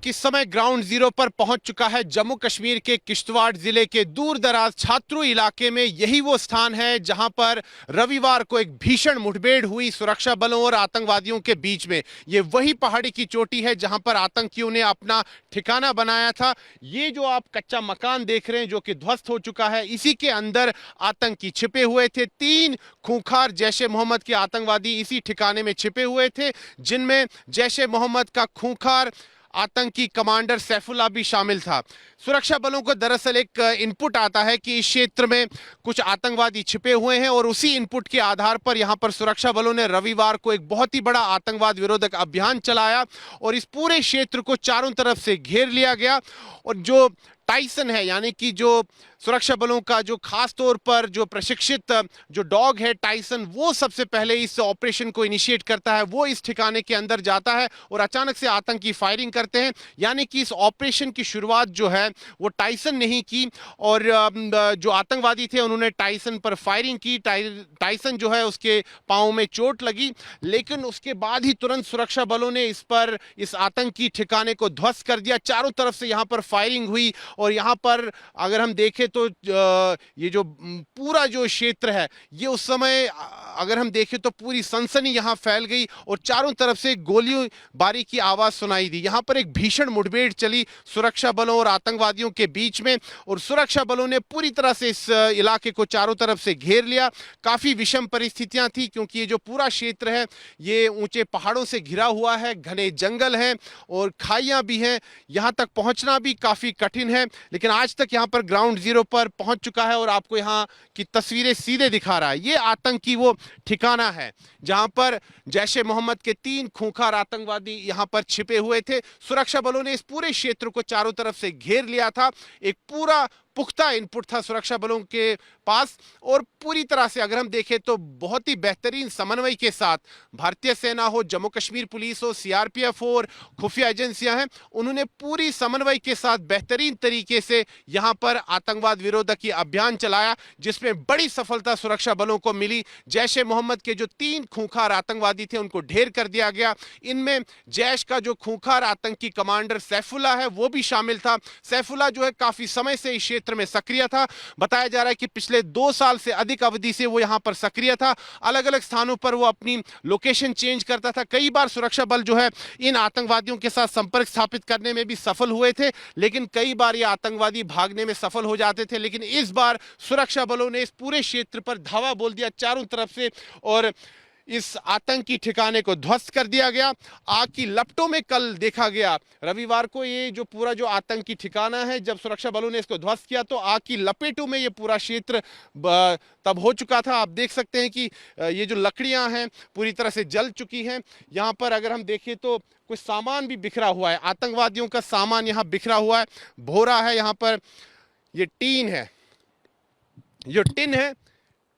पाक इस समय ग्राउंड जीरो पर पहुंच चुका है। जम्मू कश्मीर के किश्तवाड़ जिले के दूर दराज छात्रू इलाके में यही वो स्थान है जहां पर रविवार को एक भीषण मुठभेड़ हुई सुरक्षा बलों और आतंकवादियों के बीच में। ये वही पहाड़ी की चोटी है जहां पर आतंकियों ने अपना ठिकाना बनाया था। ये जो आप कच्चा मकान देख रहे हैं जो कि ध्वस्त हो चुका है, इसी के अंदर आतंकी छिपे हुए थे। 3 खूंखार जैश ए मोहम्मद के आतंकवादी इसी ठिकाने में छिपे हुए थे, जिनमें जैश ए मोहम्मद का खूंखार आतंकी कमांडर सैफुल्लाह भी शामिल था। सुरक्षा बलों को दरअसल एक इनपुट आता है कि इस क्षेत्र में कुछ आतंकवादी छिपे हुए हैं और उसी इनपुट के आधार पर यहां पर सुरक्षा बलों ने रविवार को एक बहुत ही बड़ा आतंकवाद विरोधक अभियान चलाया और इस पूरे क्षेत्र को चारों तरफ से घेर लिया गया। और जो टाइसन है, यानी कि जो सुरक्षा बलों का जो खास तौर पर जो प्रशिक्षित जो डॉग है टाइसन, वो सबसे पहले इस ऑपरेशन को इनिशिएट करता है। वो इस ठिकाने के अंदर जाता है और अचानक से आतंकी फायरिंग करते हैं। यानी कि इस ऑपरेशन की शुरुआत जो है वो टाइसन ने ही की और जो आतंकवादी थे उन्होंने टाइसन पर फायरिंग की। टाइसन जो है उसके पाँव में चोट लगी, लेकिन उसके बाद ही तुरंत सुरक्षा बलों ने इस आतंकी ठिकाने को ध्वस्त कर दिया। चारों तरफ से यहाँ पर फायरिंग हुई और यहाँ पर अगर हम देखें तो ये जो पूरा जो क्षेत्र है, ये उस समय अगर हम देखें तो पूरी सनसनी यहाँ फैल गई और चारों तरफ से गोलीबारी की आवाज सुनाई दी। यहाँ पर एक भीषण मुठभेड़ चली सुरक्षा बलों और आतंकवादियों के बीच में और सुरक्षा बलों ने पूरी तरह से इस इलाके को चारों तरफ से घेर लिया। काफी विषम परिस्थितियां थी क्योंकि ये जो पूरा क्षेत्र है ये ऊंचे पहाड़ों से घिरा हुआ है, घने जंगल हैं और खाइयां भी हैं। यहाँ तक पहुंचना भी काफी कठिन है, लेकिन आज तक यहाँ पर ग्राउंड जीरो पर पहुंच चुका है और आपको यहाँ की तस्वीरें सीधे दिखा रहा है। ये आतंकी वो ठिकाना है जहां पर जैश ए मोहम्मद के 3 खूंखार आतंकवादी यहां पर छिपे हुए थे। सुरक्षा बलों ने इस पूरे क्षेत्र को चारों तरफ से घेर लिया था। एक पूरा पुख्ता इनपुट था सुरक्षा बलों के पास और पूरी तरह से अगर हम देखें तो बहुत ही बेहतरीन समन्वय के साथ भारतीय सेना हो, जम्मू कश्मीर पुलिस हो, सीआरपीएफ हो और खुफिया एजेंसियां हैं, उन्होंने पूरी समन्वय के साथ बेहतरीन तरीके से यहां पर आतंकवाद विरोधी अभियान चलाया, जिसमें बड़ी सफलता सुरक्षा बलों को मिली। जैश ए मोहम्मद के जो 3 खूंखार आतंकवादी थे उनको ढेर कर दिया गया। इनमें जैश का जो खूंखार आतंकी कमांडर सैफुल्लाह है वो भी शामिल था। सैफुल्लाह जो है काफी समय से इस क्षेत्र में सक्रिय था। बताया जा रहा है कि पिछले 2 साल से अधिक अवधि से वो यहां पर सक्रिय था। अलग अलग स्थानों पर वो अपनी लोकेशन चेंज करता था। कई बार सुरक्षा बल जो है इन आतंकवादियों के साथ संपर्क स्थापित करने में भी सफल हुए थे, लेकिन कई बार ये आतंकवादी भागने में सफल हो जाते थे। लेकिन इस बार सुरक्षा बलों ने इस पूरे क्षेत्र पर धावा बोल दिया चारों तरफ से और इस आतंकी ठिकाने को ध्वस्त कर दिया गया। आग की लपटों में कल देखा गया रविवार को ये जो पूरा जो आतंकी ठिकाना है, जब सुरक्षा बलों ने इसको ध्वस्त किया तो आग की लपेटों में ये पूरा क्षेत्र तब हो चुका था। आप देख सकते हैं कि ये जो लकड़ियां हैं पूरी तरह से जल चुकी हैं। यहाँ पर अगर हम देखें तो कुछ सामान भी बिखरा हुआ है, आतंकवादियों का सामान यहाँ बिखरा हुआ है। भोरा है, यहाँ पर ये टीन है, जो टिन है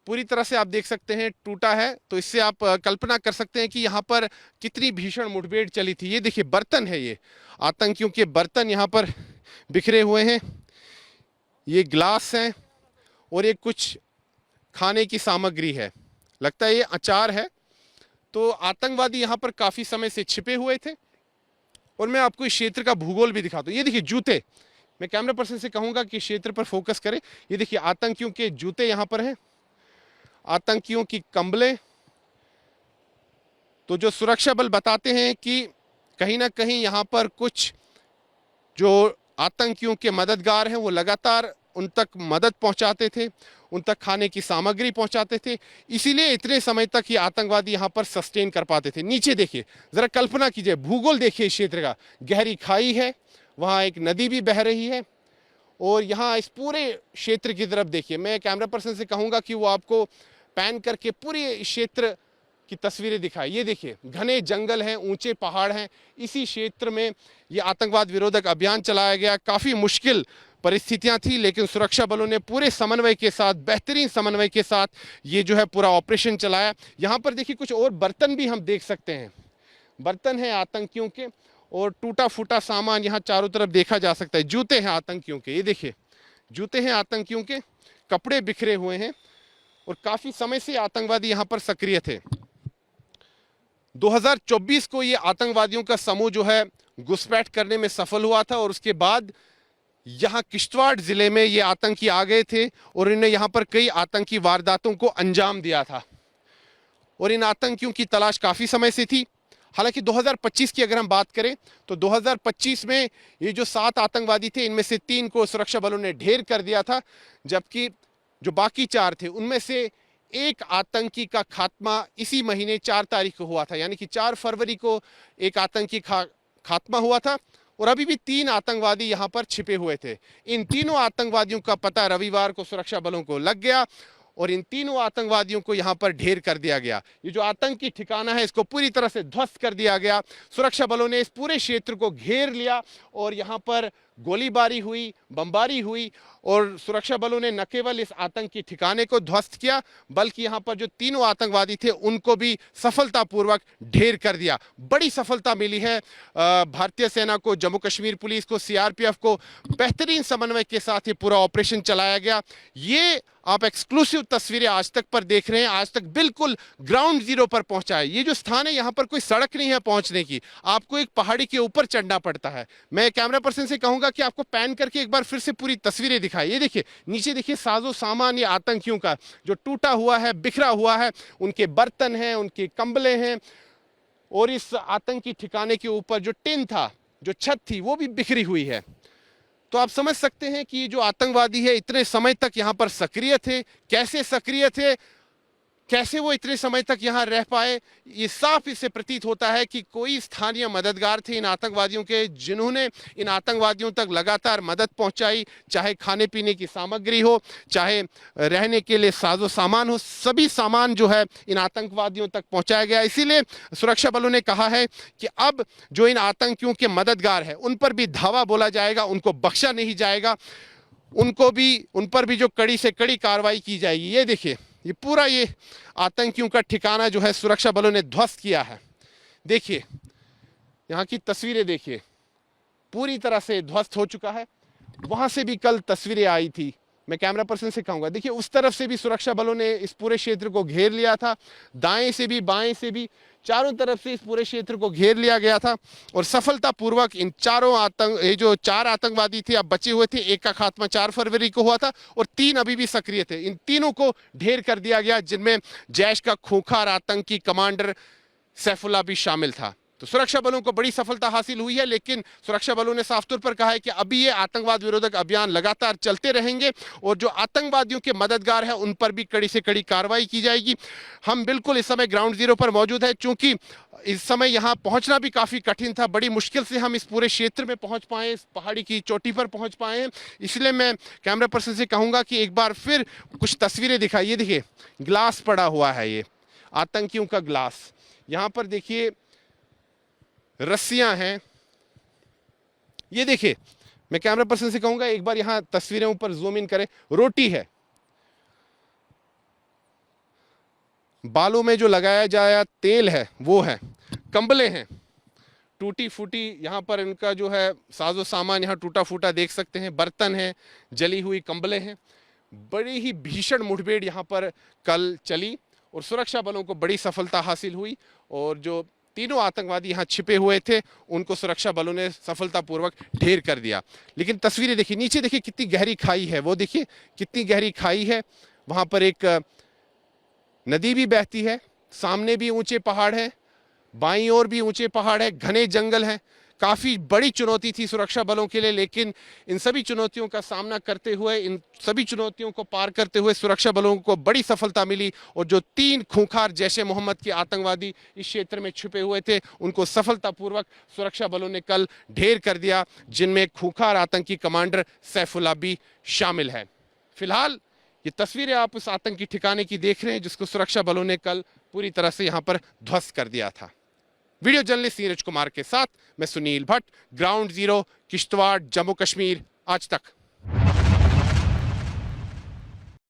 पूरी तरह से आप देख सकते हैं टूटा है। तो इससे आप कल्पना कर सकते हैं कि यहाँ पर कितनी भीषण मुठभेड़ चली थी। ये देखिए बर्तन है, ये आतंकियों के बर्तन यहाँ पर बिखरे हुए हैं, ये ग्लास हैं और ये कुछ खाने की सामग्री है, लगता है ये अचार है। तो आतंकवादी यहाँ पर काफी समय से छिपे हुए थे और मैं आपको इस क्षेत्र का भूगोल भी दिखाता हूँ। ये देखिए जूते, मैं कैमरा पर्सन से कहूंगा कि क्षेत्र पर फोकस करें। ये देखिए आतंकियों के जूते यहाँ पर हैं, आतंकियों की कंबलें। तो जो सुरक्षा बल बताते हैं कि कहीं ना कहीं यहाँ पर कुछ जो आतंकियों के मददगार हैं वो लगातार उन तक मदद पहुंचाते थे, उन तक खाने की सामग्री पहुंचाते थे, इसीलिए इतने समय तक ये आतंकवादी यहाँ पर सस्टेन कर पाते थे। नीचे देखिए, जरा कल्पना कीजिए, भूगोल देखिए इस क्षेत्र का, गहरी खाई है, वहाँ एक नदी भी बह रही है और यहाँ इस पूरे क्षेत्र की तरफ देखिए। मैं कैमरा पर्सन से कहूँगा कि वो आपको पैन करके पूरे क्षेत्र की तस्वीरें दिखाए। ये देखिए घने जंगल हैं, ऊंचे पहाड़ हैं, इसी क्षेत्र में ये आतंकवाद विरोधक अभियान चलाया गया। काफ़ी मुश्किल परिस्थितियां थी, लेकिन सुरक्षा बलों ने पूरे समन्वय के साथ, बेहतरीन समन्वय के साथ ये जो है पूरा ऑपरेशन चलाया। यहाँ पर देखिए कुछ और बर्तन भी हम देख सकते हैं, बर्तन हैं आतंकियों के और टूटा फूटा सामान यहाँ चारों तरफ देखा जा सकता है। जूते हैं आतंकियों के, ये देखिए जूते हैं आतंकियों के, कपड़े बिखरे हुए हैं और काफी समय से आतंकवादी यहां पर सक्रिय थे। 2024 को ये आतंकवादियों का समूह जो है घुसपैठ करने में सफल हुआ था और उसके बाद यहाँ किश्तवाड़ जिले में ये आतंकी आ गए थे और इन्हें यहाँ पर कई आतंकी वारदातों को अंजाम दिया था और इन आतंकियों की तलाश काफ़ी समय से थी। हालांकि 2025 की अगर हम बात करें तो 2025 में ये जो 7 आतंकवादी थे इनमें से 3 को सुरक्षा बलों ने ढेर कर दिया था, जबकि जो बाकी 4 थे उनमें से एक आतंकी का खात्मा इसी महीने 4 तारीख को हुआ था, यानी कि 4 फरवरी को एक आतंकी खात्मा हुआ था और अभी भी 3 आतंकवादी यहां पर छिपे हुए थे। इन तीनों आतंकवादियों का पता रविवार को सुरक्षा बलों को लग गया और इन तीनों आतंकवादियों को यहां पर ढेर कर दिया गया। ये जो आतंकी ठिकाना है इसको पूरी तरह से ध्वस्त कर दिया गया। सुरक्षा बलों ने इस पूरे क्षेत्र को घेर लिया और यहां पर गोलीबारी हुई, बमबारी हुई और सुरक्षा बलों ने न केवल इस आतंकी ठिकाने को ध्वस्त किया बल्कि यहां पर जो तीनों आतंकवादी थे उनको भी सफलतापूर्वक ढेर कर दिया। बड़ी सफलता मिली है भारतीय सेना को, जम्मू कश्मीर पुलिस को, सीआरपीएफ को। बेहतरीन समन्वय के साथ ये पूरा ऑपरेशन चलाया गया। ये आप एक्सक्लूसिव तस्वीरें आज तक पर देख रहे हैं। आज तक बिल्कुल ग्राउंड जीरो पर पहुंचा है। ये जो स्थान है यहाँ पर कोई सड़क नहीं है पहुंचने की, आपको एक पहाड़ी के ऊपर चढ़ना पड़ता है। मैं कैमरा पर्सन से कहूंगा कि आपको पैन करके एक बार फिर से पूरी तस्वीरें दिखाएं। ये देखिए नीचे, देखिए साजो सामान ये आतंकियों का जो टूटा हुआ है, बिखरा हुआ है, उनके बर्तन हैं, उनके कंबले हैं और इस आतंकी ठिकाने के ऊपर जो टिन था, जो छत थी, वो भी बिखरी हुई है। तो आप समझ सकते हैं कि जो आतंकवादी है इतने समय तक यहां पर सक्रिय थे। कैसे सक्रिय थे, कैसे वो इतने समय तक यहां रह पाए, ये साफ इससे प्रतीत होता है कि कोई स्थानीय मददगार थे इन आतंकवादियों के, जिन्होंने इन आतंकवादियों तक लगातार मदद पहुंचाई। चाहे खाने पीने की सामग्री हो, चाहे रहने के लिए साजो सामान हो, सभी सामान जो है इन आतंकवादियों तक पहुंचाया गया। इसीलिए सुरक्षा बलों ने कहा है कि अब जो इन आतंकियों के मददगार है उन पर भी धावा बोला जाएगा, उनको बख्शा नहीं जाएगा, उन पर भी जो कड़ी से कड़ी कार्रवाई की जाएगी। ये देखिए, ये पूरा ये आतंकियों का ठिकाना जो है सुरक्षा बलों ने ध्वस्त किया है। देखिए यहाँ की तस्वीरें देखिए, पूरी तरह से ध्वस्त हो चुका है। वहां से भी कल तस्वीरें आई थी, मैं कैमरा पर्सन से कहूंगा, देखिए उस तरफ से भी सुरक्षा बलों ने इस पूरे क्षेत्र को घेर लिया था, दाएं से भी बाएं से भी, चारों तरफ से इस पूरे क्षेत्र को घेर लिया गया था और सफलतापूर्वक इन ये जो 4 आतंकवादी थे अब बचे हुए थे, एक का खात्मा 4 फरवरी को हुआ था और 3 अभी भी सक्रिय थे। इन तीनों को ढेर कर दिया गया, जिनमें जैश का खूंखार आतंकी कमांडर सैफुल्लाह भी शामिल था। तो सुरक्षा बलों को बड़ी सफलता हासिल हुई है, लेकिन सुरक्षा बलों ने साफ तौर पर कहा है कि अभी ये आतंकवाद विरोधक अभियान लगातार चलते रहेंगे और जो आतंकवादियों के मददगार हैं उन पर भी कड़ी से कड़ी कार्रवाई की जाएगी। हम बिल्कुल इस समय ग्राउंड जीरो पर मौजूद है, चूंकि इस समय यहाँ पहुंचना भी काफ़ी कठिन था। बड़ी मुश्किल से हम इस पूरे क्षेत्र में पहुंच पाए, इस पहाड़ी की चोटी पर पहुंच पाए हैं। इसलिए मैं कैमरा पर्सन से कहूँगा कि एक बार फिर कुछ तस्वीरें दिखाइए। देखिए ग्लास पड़ा हुआ है, ये आतंकियों का ग्लास। यहाँ पर देखिए रस्सियां हैं। ये देखिए, मैं कैमरा पर्सन से कहूंगा एक बार यहां तस्वीरें ऊपर जूम इन करें। रोटी है, बालों में जो लगाया जाया तेल है वो है, कंबले हैं टूटी फूटी, यहां पर इनका जो है साजो सामान यहाँ टूटा फूटा देख सकते हैं, बर्तन हैं, जली हुई कंबले हैं। बड़ी ही भीषण मुठभेड़ यहाँ पर कल चली और सुरक्षा बलों को बड़ी सफलता हासिल हुई और जो तीनों आतंकवादी यहाँ छिपे हुए थे उनको सुरक्षा बलों ने सफलतापूर्वक ढेर कर दिया। लेकिन तस्वीरें देखिए, नीचे देखिए कितनी गहरी खाई है, वो देखिए कितनी गहरी खाई है। वहाँ पर एक नदी भी बहती है, सामने भी ऊंचे पहाड़ हैं, बाईं ओर भी ऊंचे पहाड़ है, घने जंगल हैं। काफ़ी बड़ी चुनौती थी सुरक्षा बलों के लिए, लेकिन इन सभी चुनौतियों का सामना करते हुए, इन सभी चुनौतियों को पार करते हुए सुरक्षा बलों को बड़ी सफलता मिली और जो 3 खूंखार जैशे मोहम्मद के आतंकवादी इस क्षेत्र में छुपे हुए थे उनको सफलतापूर्वक सुरक्षा बलों ने कल ढेर कर दिया, जिनमें खूंखार आतंकी कमांडर सैफुल्लाह भी शामिल है। फिलहाल ये तस्वीरें आप उस आतंकी ठिकाने की देख रहे हैं जिसको सुरक्षा बलों ने कल पूरी तरह से यहाँ पर ध्वस्त कर दिया था। वीडियो जर्नलिस्ट नीरज कुमार के साथ मैं सुनील भट्ट, ग्राउंड जीरो, किश्तवाड़, जम्मू कश्मीर, आज तक।